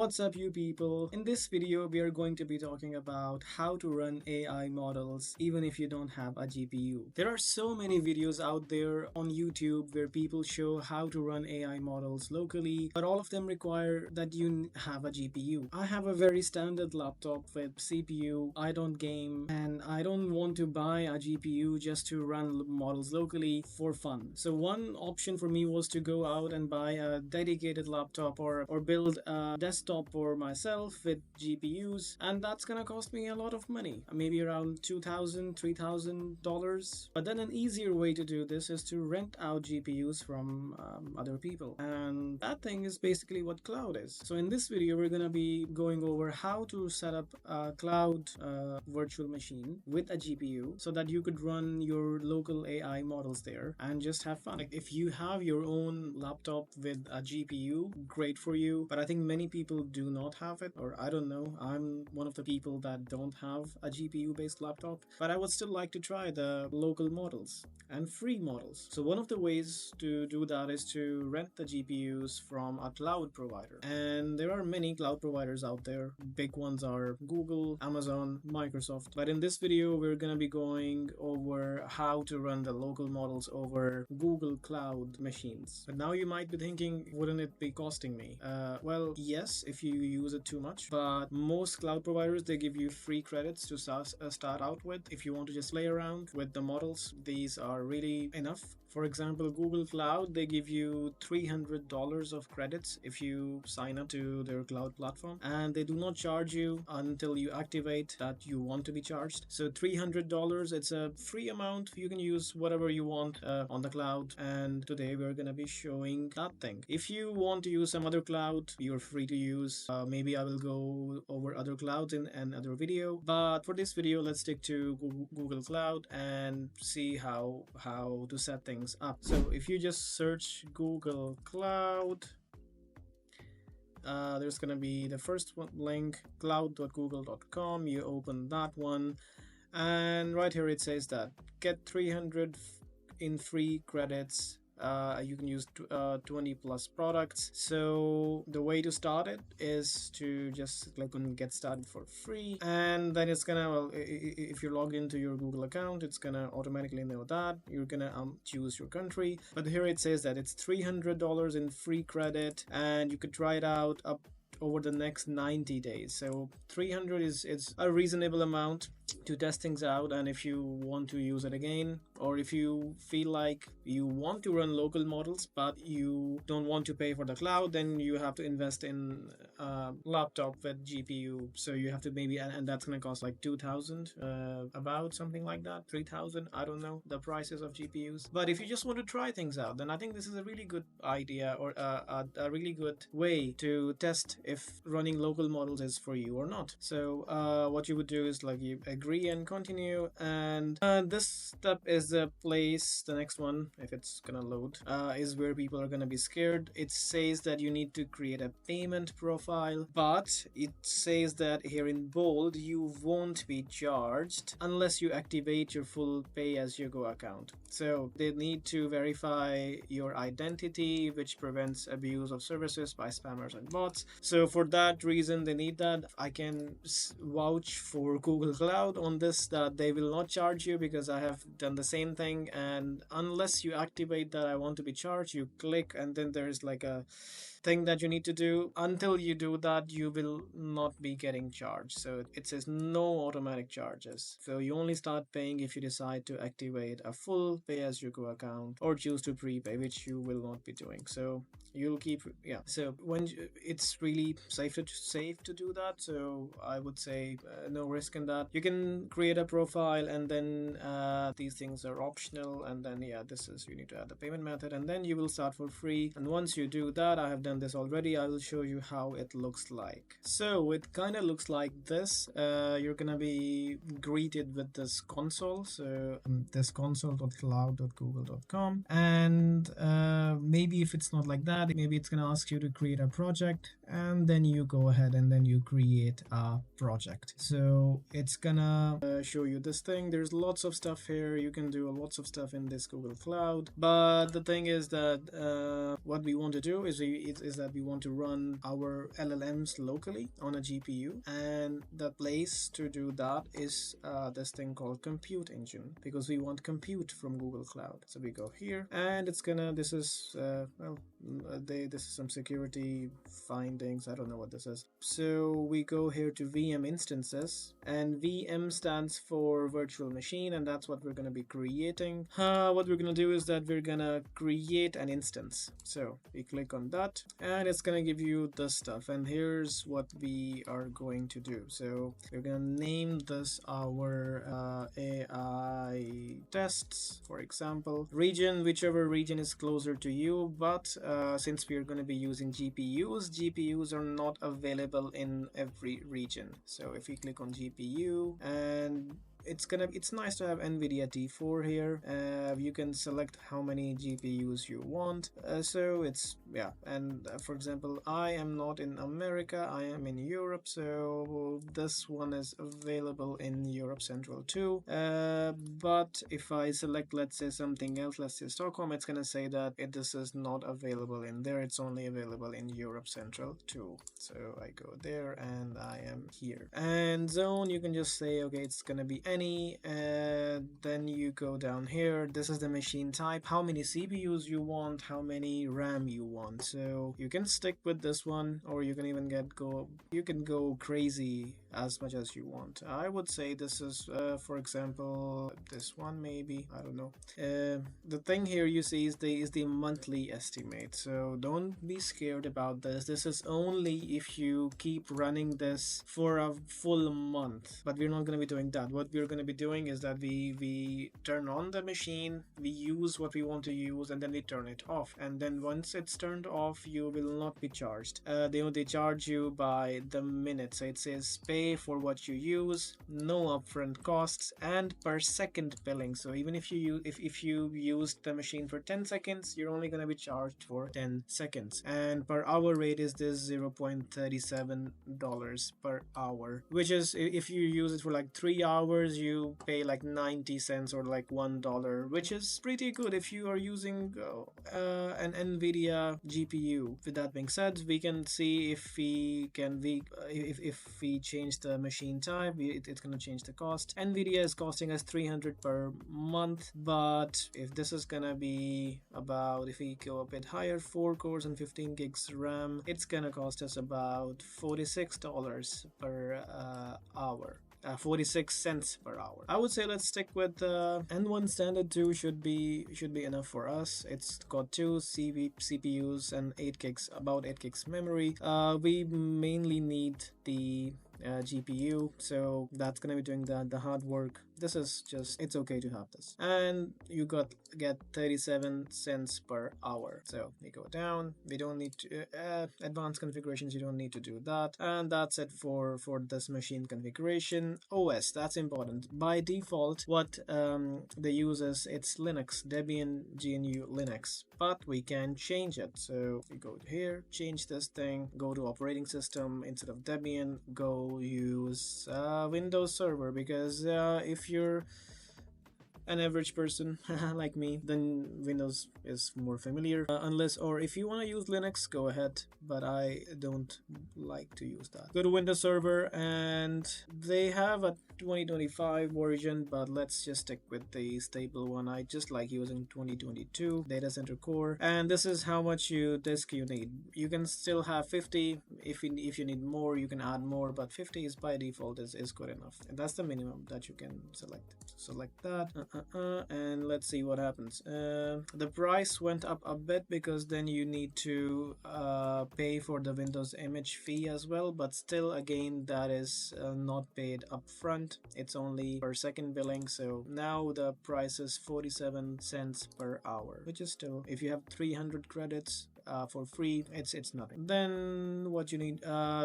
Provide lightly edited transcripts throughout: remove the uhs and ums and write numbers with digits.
What's up, you people? In this video, we are going to be talking about how to run AI models even if you don't have a GPU. There are so many videos out there on YouTube where people show how to run AI models locally, but all of them require that you have a GPU. I have a very standard laptop with CPU. I don't game and I don't want to buy a GPU just to run models locally for fun. So one option for me was to go out and buy a dedicated laptop or build a desktop for myself with GPUs, and that's gonna cost me a lot of money, maybe around $2,000, $3,000. But then an easier way to do this is to rent out GPUs from other people, and that thing is basically what cloud is. So in this video, we're gonna be going over how to set up a cloud virtual machine with a GPU so that you could run your local AI models there and just have fun. Like if you have your own laptop with a GPU, great for you, but I think many people do not have it, or I don't know, I'm one of the people that don't have a GPU based laptop, but I would still like to try the local models and free models. So one of the ways to do that is to rent the GPUs from a cloud provider, and there are many cloud providers out there. Big ones are Google, Amazon, Microsoft, but in this video we're gonna be going over how to run the local models over Google Cloud machines. But now you might be thinking, wouldn't it be costing me? Well, yes, if you use it too much, but most cloud providers, they give you free credits to start out with. If you want to just play around with the models, these are really enough. For example, Google Cloud, they give you $300 of credits if you sign up to their cloud platform, and they do not charge you until you activate that you want to be charged. So $300, it's a free amount. You can use whatever you want on the cloud, and today we're going to be showing that thing. If you want to use some other cloud, you're free to use. Maybe I will go over other clouds in another video, but for this video, let's stick to Google Cloud and see how to set things up. So if you just search Google Cloud, there's gonna be the first one link, cloud.google.com. You open that one, and right here it says that get 300 in free credits. You can use 20 plus products. So the way to start it is to just click on get started for free, and then it's gonna, well, if you're logged into your Google account, it's gonna automatically know that you're gonna choose your country. But here it says that it's $300 in free credit, and you could try it out up over the next 90 days. So 300 is a reasonable amount to test things out, and if you want to use it again, or if you feel like you want to run local models but you don't want to pay for the cloud, then you have to invest in a laptop with GPU. So you have to maybe, and that's gonna cost like 2,000, about something like that, 3,000, I don't know the prices of GPUs. But if you just want to try things out, then I think this is a really good idea, or a really good way to test if running local models is for you or not. So what you would do is, like, you agree and continue, and this step is the place, the next one, if it's gonna load, is where people are gonna be scared. It says that you need to create a payment profile, but it says that here in bold, you won't be charged unless you activate your full pay-as-you-go account. So they need to verify your identity, which prevents abuse of services by spammers and bots. So for that reason, they need that. I can vouch for Google Cloud on this, that they will not charge you, because I have done the same thing, and unless you activate that I want to be charged, you click, and then there's like a thing that you need to do. Until you do that, you will not be getting charged. So it says no automatic charges. So you only start paying if you decide to activate a full pay-as-you-go account or choose to prepay, which you will not be doing. So you'll keep, yeah. So when it's really safe to do that, so I would say no risk in that. You can create a profile, and then these things are optional, and then yeah, this is, you need to add the payment method, and then you will start for free. And once you do that, I have done this already, I will show you how it looks like. So it kind of looks like this. You're gonna be greeted with this console, so this console.cloud.google.com, and maybe if it's not like that, maybe it's gonna ask you to create a project, and then you go ahead and then you create a project. So it's gonna show you this thing. There's lots of stuff here. You can do lots of stuff in this Google Cloud, but the thing is that what we want to do is is that we want to run our LLMs locally on a GPU, and the place to do that is this thing called compute engine, because we want compute from Google Cloud. So we go here, and it's gonna, this is this is some security findings, I don't know what this is. So we go here to VM instances, and VM stands for virtual machine, and that's what we're going to be creating. What we're going to do is that we're going to create an instance. So we click on that, and it's going to give you the stuff, and here's what we are going to do. So we're going to name this our AI tests, for example. Region, whichever region is closer to you, but since we're going to be using GPUs are not available in every region. So if we click on GPU, and it's nice to have NVIDIA T4 here. You can select how many GPUs you want. So it's, yeah, and for example, I am not in America, I am in Europe, so this one is available in Europe Central too. But if I select, let's say, something else, let's say Stockholm, it's gonna say that this is not available in there, it's only available in Europe Central too. So I go there and I am here. And zone, you can just say, okay, it's gonna be any, then you go down here, this is the machine type, how many CPUs you want, how many RAM you want. So you can stick with this one, or you can even go crazy as much as you want. I would say this is for example this one, maybe, I don't know. The thing here you see is the monthly estimate, so don't be scared about this. This is only if you keep running this for a full month, but we're not going to be doing that. What we're going to be doing is that we turn on the machine, we use what we want to use, and then we turn it off, and then once it's turned off you will not be charged. They charge you by the minute, so it says pay for what you use, no upfront costs, and per second billing. So even if you used the machine for 10 seconds, you're only going to be charged for 10 seconds, and per hour rate is this $0.37 per hour, which is, if you use it for like 3 hours, you pay like 90 cents or like $1, which is pretty good if you are using an NVIDIA GPU. With that being said, we can see if we change the machine type, it's going to change the cost. NVIDIA is costing us $300 per month, but if this is going to be about, if we go a bit higher, 4 cores and 15 gigs RAM, it's going to cost us about $46 per hour. 46 cents per hour. I would say let's stick with N1 Standard 2 should be enough for us. It's got 2 CPUs and 8 gigs, about 8 gigs memory. We mainly need the GPU, so that's gonna be doing the hard work. This is just, it's okay to have this, and you get 37 cents per hour. So we go down, we don't need to advanced configurations, you don't need to do that, and that's it for this machine configuration. OS, that's important. By default, what they use is, it's Linux, Debian GNU Linux, but we can change it. So we go here, change this thing, go to operating system, instead of Debian, go use Windows Server, because if you're an average person like me, then Windows is more familiar. Unless, or if you want to use Linux, go ahead, but I don't like to use that. Go to Windows Server, and they have a 2025 version, but let's just stick with the stable one. I just like using 2022 data center core, and this is how much disk you need. You can still have 50. If you need more, you can add more, but 50 is by default is good enough, and that's the minimum that you can select. Select that, and let's see what happens. The price went up a bit because then you need to pay for the Windows image fee as well, but still, again, that is not paid up front. It's only per second billing. So now the price is 47 cents per hour, which is still, if you have 300 credits for free, it's nothing. Then what you need,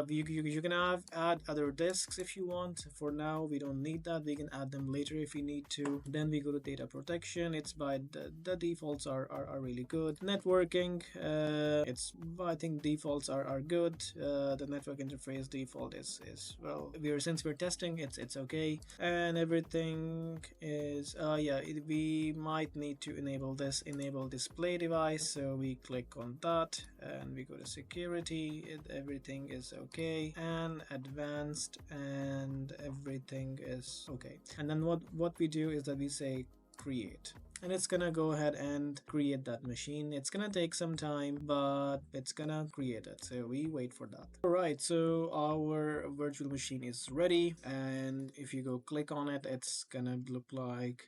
you can add other disks if you want. For now we don't need that, we can add them later if we need to. Then we go to data protection. It's by the defaults are really good. Networking, it's, I think defaults are good. The network interface default is well, since we're testing, it's okay, and everything is we might need to enable display device, so we click on that, and we go to security, everything is okay, and advanced, and everything is okay. And then what we do is that we say create, and it's gonna go ahead and create that machine. It's gonna take some time, but it's gonna create it, so we wait for that. All right, so our virtual machine is ready, and if you go click on it, it's gonna look like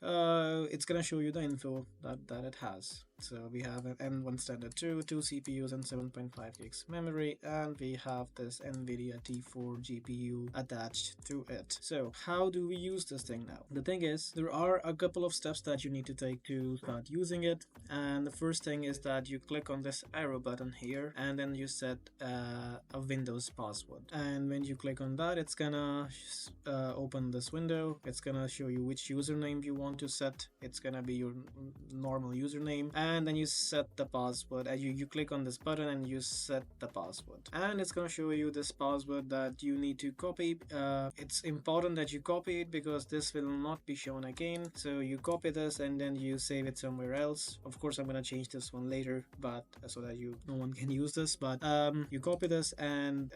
it's gonna show you the info that it has. So we have an M1 standard 2 CPUs and 7.5 gigs memory, and we have this NVIDIA T4 GPU attached to it. So how do we use this thing now? The thing is, there are a couple of steps that you need to take to start using it, and the first thing is that you click on this arrow button here, and then you set a Windows password. And when you click on that, it's gonna open this window. It's gonna show you which username you want to set. It's gonna be your normal username, and then you set the password. And you click on this button and you set the password, and it's gonna show you this password that you need to copy. It's important that you copy it because this will not be shown again. So you copy this and then you save it somewhere else. Of course, I'm gonna change this one later, but so that no one can use this. But you copy this and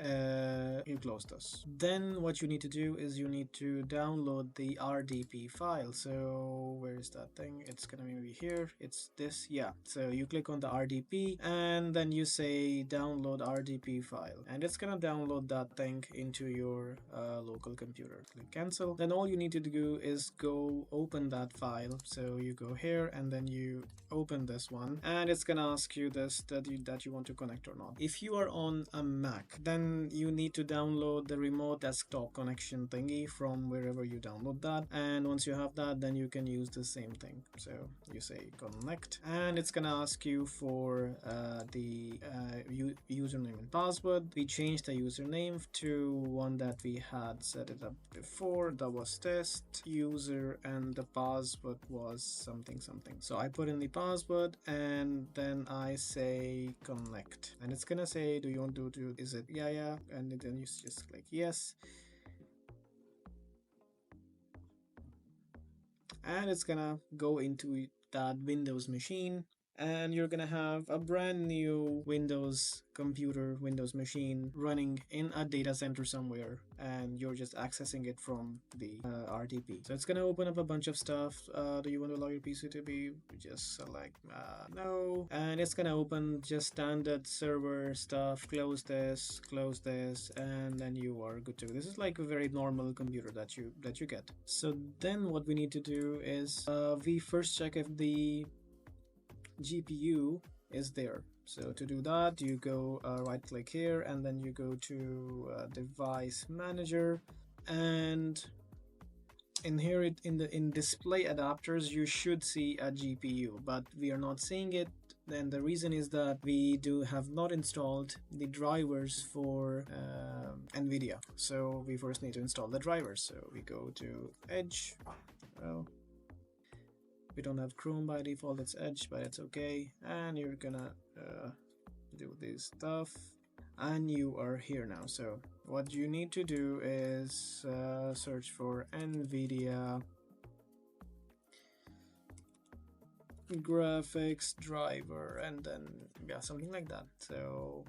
you close this. Then what you need to do is you need to download the RDP file. So where is that thing? It's gonna be here. It's this. Yeah, so you click on the RDP and then you say download RDP file, and it's gonna download that thing into your local computer. Click cancel. Then all you need to do is go open that file. So you go here and then you open this one, and it's gonna ask you this that you want to connect or not. If you are on a Mac, then you need to download the remote desktop connection thingy from wherever you download that, and once you have that, then you can use the same thing. So you say connect, and it's gonna ask you for the username and password. We changed the username to one that we had set it up before. That was test user, and the password was something. So I put in the password and then I say connect, and it's gonna say, do you want to do, is it yeah, and then you just click yes, and it's gonna go into that Windows machine, and you're gonna have a brand new Windows computer, Windows machine running in a data center somewhere, and you're just accessing it from the RDP. So it's gonna open up a bunch of stuff. Do you want to allow your PC to be? Just select no, and it's gonna open just standard server stuff. Close this, and then you are good to go. This is like a very normal computer that you get. So then what we need to do is we first check if the GPU is there. So to do that, you go right click here, and then you go to device manager, and in here in display adapters you should see a GPU, but we are not seeing it. Then the reason is that we have not installed the drivers for NVIDIA. So we first need to install the drivers. So we go to Edge. Well, we don't have Chrome by default, it's Edge, but it's okay. And you're gonna do this stuff, and you are here now. So what you need to do is search for NVIDIA graphics driver, and then yeah, something like that. So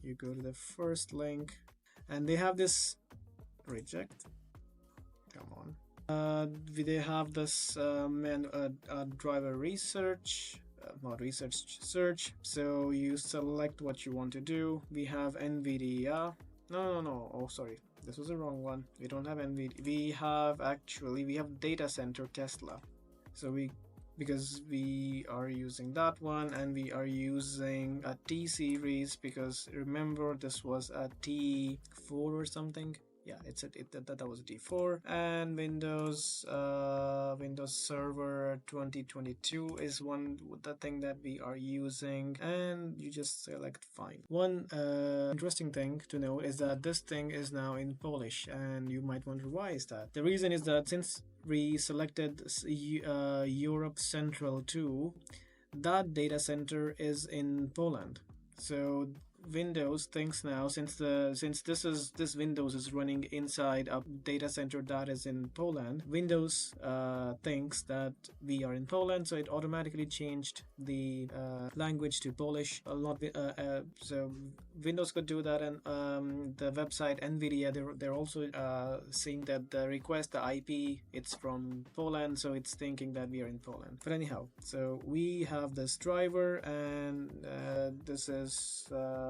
you go to the first link, and they have this reject. Come on. They have this driver research, not research, search. So you select what you want to do. We have NVIDIA. No. Oh, sorry. This was the wrong one. We don't have NVIDIA. We have data center Tesla. So because we are using that one, and we are using a T series, because remember this was a T4 or something. Yeah, that was a T4, and Windows Server 2022 is the thing that we are using, and you just select fine. One interesting thing to know is that this thing is now in Polish, and you might wonder why is that. The reason is that since we selected Europe Central 2, that data center is in Poland. So Windows thinks now, since this Windows is running inside a data center that is in Poland, Windows thinks that we are in Poland, so it automatically changed the language to Polish. Not so Windows could do that, and the website NVIDIA, they're also seeing that the request, the IP, it's from Poland, so it's thinking that we are in Poland. But anyhow, so we have this driver, and this is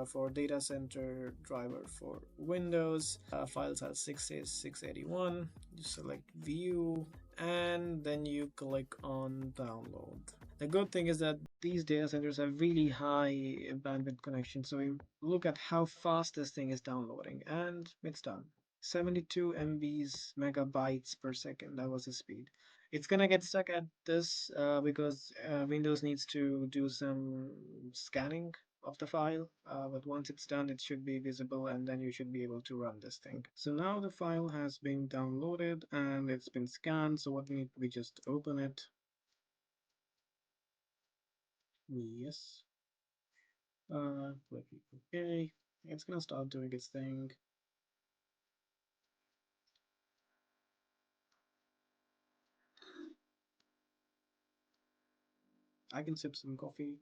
for data center driver for Windows. File size 681. You select view, and then you click on download. The good thing is that these data centers have really high bandwidth connection, so you look at how fast this thing is downloading, and it's done. 72 MBs megabytes per second. That was the speed. It's gonna get stuck at this because Windows needs to do some scanning of the file, but once it's done, it should be visible, and then you should be able to run this thing. So now the file has been downloaded and it's been scanned. So what we need, we just open it. Yes. Click OK. It's gonna start doing its thing. I can sip some coffee.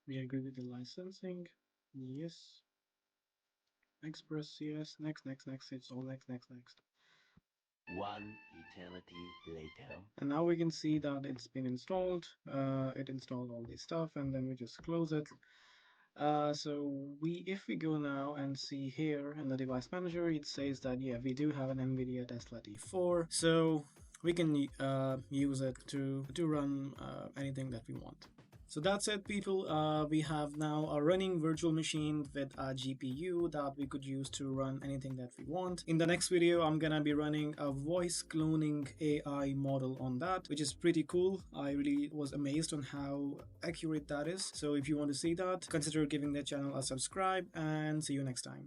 We agree with the licensing. Yes. Express, yes. Next, next, next. It's all next, next, next. One eternity later. And now we can see that it's been installed. It installed all this stuff, and then we just close it. So if we go now and see here in the device manager, it says that yeah, we do have an NVIDIA Tesla T4, so we can use it to run anything that we want. So that's it, people. We have now a running virtual machine with a GPU that we could use to run anything that we want. In the next video, I'm gonna be running a voice cloning AI model on that, which is pretty cool. I really was amazed on how accurate that is. So if you want to see that, consider giving the channel a subscribe, and see you next time.